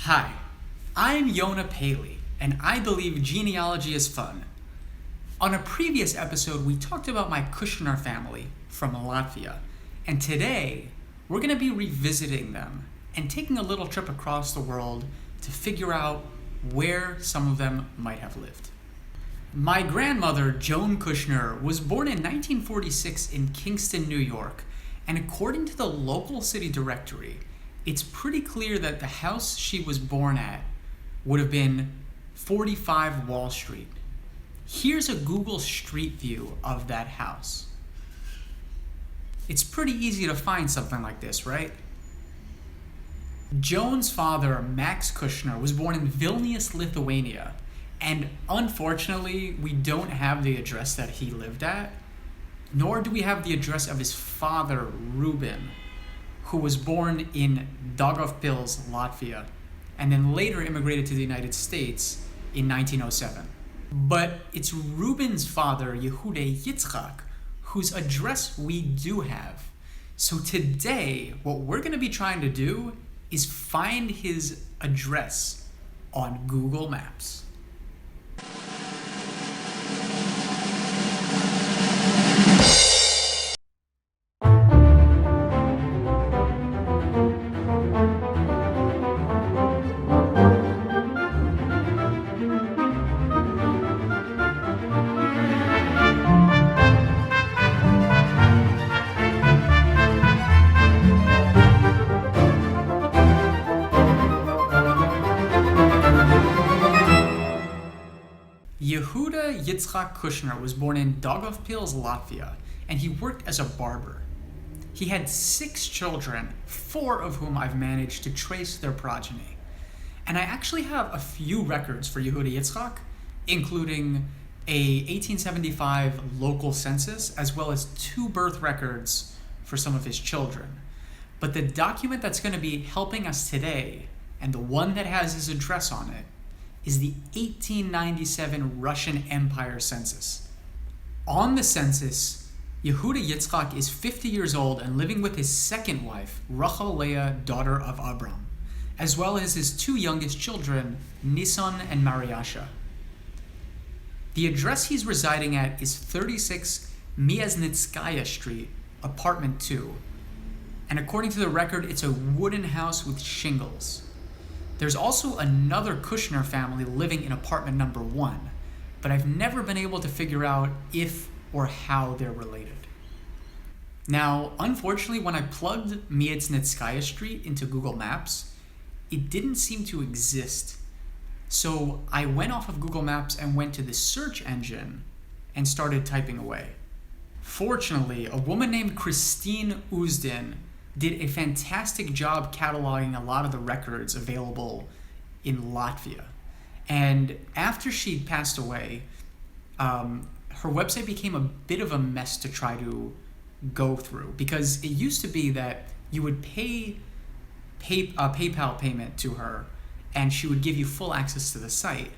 Hi, I'm Yonah Paley, and I believe genealogy is fun. On a previous episode, we talked about my Kushner family from Latvia, and today we're going to be revisiting them and taking a little trip across the world to figure out where some of them might have lived. My grandmother, Joan Kushner, was born in 1946 in Kingston, New York, and according to the local city directory, it's pretty clear that the house she was born at would have been 45 Wall Street. Here's a Google Street View of that house. It's pretty easy to find something like this, right? Joan's father, Max Kushner, was born in Vilnius, Lithuania, and unfortunately, we don't have the address that he lived at, nor do we have the address of his father, Ruben, who was born in Daugavpils, Latvia, and then later immigrated to the United States in 1907. But it's Ruben's father, Yehuda Yitzchak, whose address we do have. So today, what we're going to be trying to do is find his address on Google Maps. Yehuda Yitzchak Kushner was born in Daugavpils, Latvia, and he worked as a barber. He had 6 children, 4 of whom I've managed to trace their progeny. And I actually have a few records for Yehuda Yitzchak, including a 1875 local census, as well as 2 birth records for some of his children. But the document that's going to be helping us today, and the one that has his address on it, is the 1897 Russian Empire census. On the census, Yehuda Yitzchak is 50 years old and living with his second wife, Rachel Leah, daughter of Abram, as well as his 2 youngest children, Nisan and Mariasha. The address he's residing at is 36 Miasnitskaya Street, apartment 2. And according to the record, it's a wooden house with shingles. There's also another Kushner family living in apartment number 1, but I've never been able to figure out if or how they're related. Now, unfortunately, when I plugged Miasnitskaya Street into Google Maps, it didn't seem to exist. So I went off of Google Maps and went to the search engine and started typing away. Fortunately, a woman named Christine Uzdin did a fantastic job cataloging a lot of the records available in Latvia. And after she passed away, her website became a bit of a mess to try to go through, because it used to be that you would pay a PayPal payment to her and she would give you full access to the site.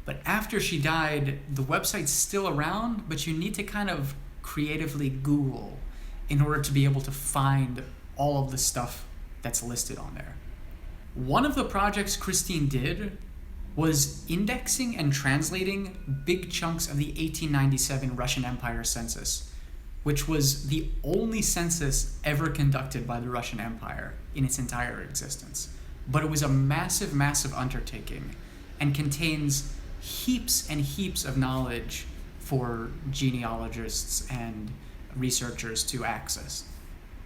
But after she died, the website's still around, but you need to kind of creatively Google in order to be able to find all of the stuff that's listed on there. One of the projects Christine did was indexing and translating big chunks of the 1897 Russian Empire census, which was the only census ever conducted by the Russian Empire in its entire existence. But it was a massive, massive undertaking and contains heaps and heaps of knowledge for genealogists and researchers to access.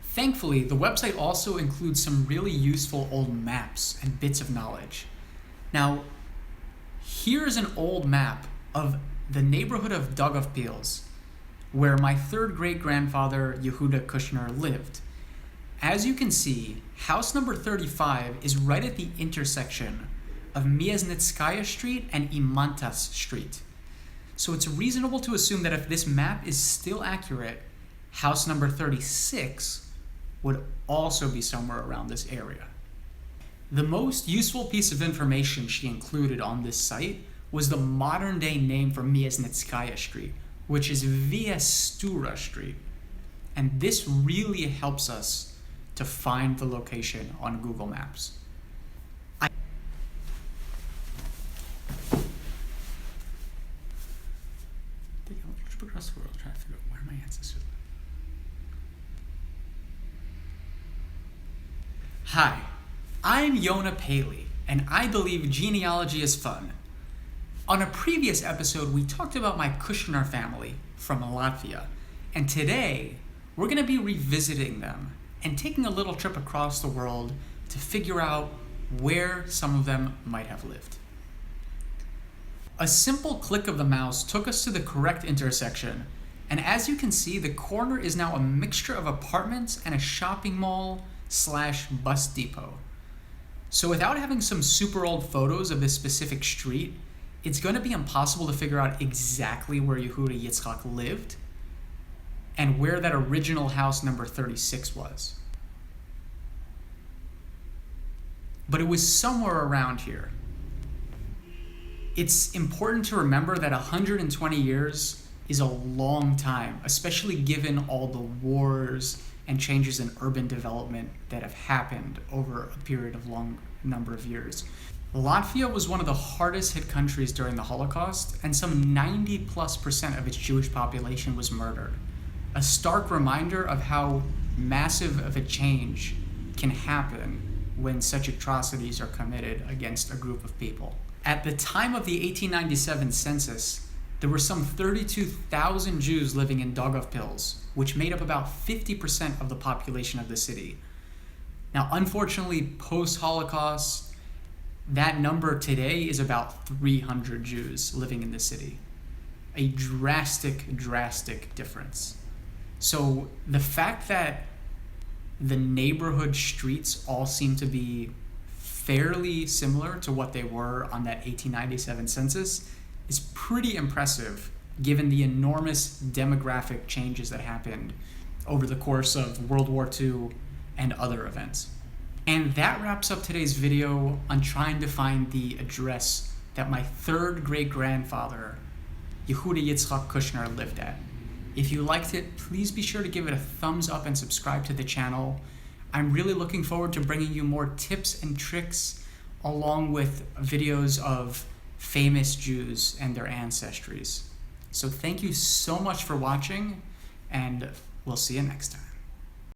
Thankfully, the website also includes some really useful old maps and bits of knowledge. Now, here's an old map of the neighborhood of Daugavpils, where my 3rd great-grandfather, Yehuda Kushner, lived. As you can see, house number 35 is right at the intersection of Miasnitskaya Street and Imantas Street. So it's reasonable to assume that if this map is still accurate, house number 36 would also be somewhere around this area. The most useful piece of information she included on this site was the modern-day name for Miasnitskaya Street, which is Viestura Street. And this really helps us to find the location on Google Maps. across the world trying to figure out where my ancestors live. Hi, I'm Yonah Paley, and I believe genealogy is fun. On a previous episode, we talked about my Kushner family from Latvia, and today we're going to be revisiting them and taking a little trip across the world to figure out where some of them might have lived. A simple click of the mouse took us to the correct intersection, and as you can see, the corner is now a mixture of apartments and a shopping mall / bus depot. So without having some super old photos of this specific street, it's going to be impossible to figure out exactly where Yehuda Yitzchak lived and where that original house number 36 was. But it was somewhere around here. It's important to remember that 120 years is a long time, especially given all the wars and changes in urban development that have happened over a period of long number of years. Latvia was one of the hardest hit countries during the Holocaust, and some 90+% of its Jewish population was murdered. A stark reminder of how massive of a change can happen when such atrocities are committed against a group of people. At the time of the 1897 census, there were some 32,000 Jews living in Daugavpils, which made up about 50% of the population of the city. Now, unfortunately, post-Holocaust, that number today is about 300 Jews living in the city. A drastic difference. So the fact that the neighborhood streets all seem to be fairly similar to what they were on that 1897 census is pretty impressive given the enormous demographic changes that happened over the course of World War II and other events. And that wraps up today's video on trying to find the address that my third great-grandfather, Yehuda Yitzchak Kushner, lived at. If you liked it, please be sure to give it a thumbs up and subscribe to the channel. I'm really looking forward to bringing you more tips and tricks along with videos of famous Jews and their ancestries. So thank you so much for watching, and we'll see you next time.